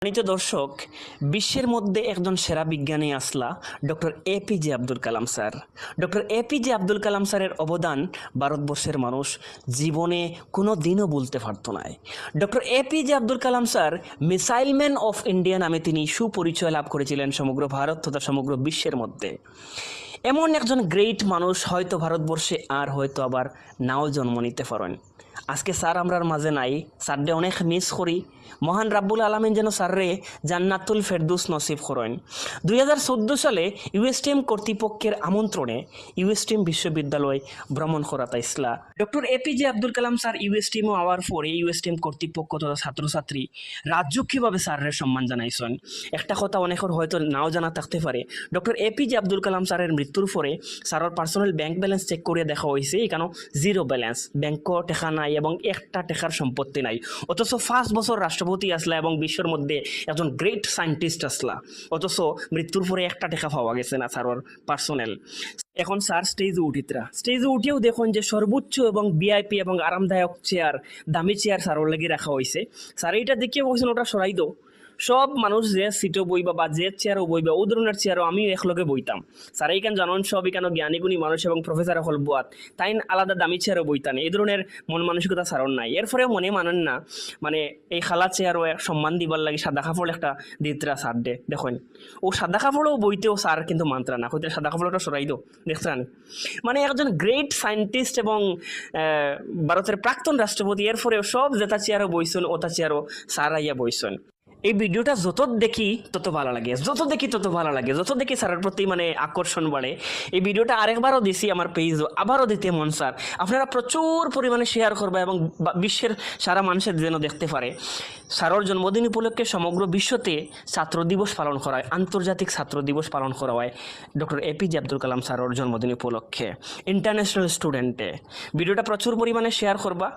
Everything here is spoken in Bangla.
সম্মানিত দর্শক, বিশ্বের মধ্যে একজন সেরা বিজ্ঞানী আসলা doctor APJ Abdul Kalam sir. Doctor APJ Abdul Kalam স্যারের অবদান ভারতবর্ষের মানুষ জীবনে কোনো দিনও ভুলতে পারত না। Doctor APJ Abdul Kalam sir missile man of India নামে তিনি সুপরিচয় লাভ করেছিলেন সমগ্র ভারত তথা সমগ্র বিশ্বের মধ্যে। এমন একজন গ্রেট মানুষ হয়তো ভারতবর্ষে আর হয়তো আবার নাও জন্ম নিতে পারেন। আজকে স্যার আমরার মাঝে নাই, স্যাররে অনেক মিস করি। মহান রাব্বুল আলামিন যেন স্যাররে জান্নাতুল ফেরদৌস নসিব করেন। 2014 সালে ইউএসটিএম কর্তৃপক্ষের আমন্ত্রণে ইউএসটিএম বিশ্ববিদ্যালয় ভ্রমণ করাতা Islam doctor APJ Abdul Kalam sir ইউএসটিএমও hour পরে ইউএসটিএম কর্তৃপক্ষ তথা ছাত্রছাত্রী রাজকীয়ভাবে স্যারের সম্মান জানাইছেন। একটা কথা অনেকের হয়তো নাও জানা থাকতে পারে, ডক্টর এপিজে আব্দুল কালাম স্যারের মৃত্যুর পরে স্যারের পার্সোনাল ব্যাংক ব্যালেন্স চেক করে দেখা হয়েছে, এখানে জিরো ব্যালেন্স, ব্যাংকও টেকা নাই এবং একটা টেকার সম্পত্তি নাই। অথচ 5 বছর রাষ্ট্রপতি আসলা এবং বিশ্বের মধ্যে একজন গ্রেট সায়েন্টিস্ট আসলা, অথচ মৃত্যুর পরে একটা টেকা পাওয়া গেছে না স্যারের পার্সোনাল। এখন স্যার স্টেজে উঠিয়েও দেখুন যে সর্বোচ্চ এবং ভিআইপি এবং আরামদায়ক চেয়ার, দামি চেয়ার স্যারের লাগি রাখা হয়েছে। স্যার এইটা দেখিয়ে বলছেন ওটা সরাই দো। সব মানুষ যে সিটও বইবা বা যে চেয়ারও বইবা ও ধরনের চেয়ারও আমিও একলগে বইতাম। স্যার এইখান জানন সব এখানে জ্ঞানীগুণী মানুষ এবং প্রফেসর হল বুয়াত তাই আলাদা দামি চেয়ারও বইতান, এই ধরনের মন মানসিকতা স্যারর নাই। এরপরে মনে মানেন না, মানে এই খালা চেয়ারও সম্মান দিবার লাগে সাদা কাপড় একটা দিতরা স্যার দে দেখেন, ও সাদা কাপড়ও বইতেও স্যার কিন্তু মাত্রা না হইতে সাদা কাপড়টা সরাই দো দেখছেন। মানে একজন গ্রেট সায়েন্টিস্ট এবং ভারতের প্রাক্তন রাষ্ট্রপতি, এরপরেও সব যেটা চেয়ারও বইছেন ওটা চেয়ারও স্যার আইয়া বইছেন। এই ভিডিওটা যত দেখি তত ভালো লাগে, যত দেখি স্যারের প্রতি মানে আকর্ষণ বাড়ে। এই ভিডিওটা আরেকবারও দিছি আমার পেজও, আবারও দিতে মন স্যার। আপনারা প্রচুর পরিমাণে শেয়ার করবা এবং বিশ্বের সারা মানুষের যেন দেখতে পারে। স্যারের জন্মদিন উপলক্ষে সমগ্র বিশ্বতে ছাত্র দিবস পালন করা হয়, আন্তর্জাতিক ছাত্র দিবস পালন করা হয় ডক্টর এপিজে আব্দুল কালাম স্যারের জন্মদিন উপলক্ষে ইন্টারন্যাশনাল স্টুডেন্টে। ভিডিওটা প্রচুর পরিমাণে শেয়ার করবা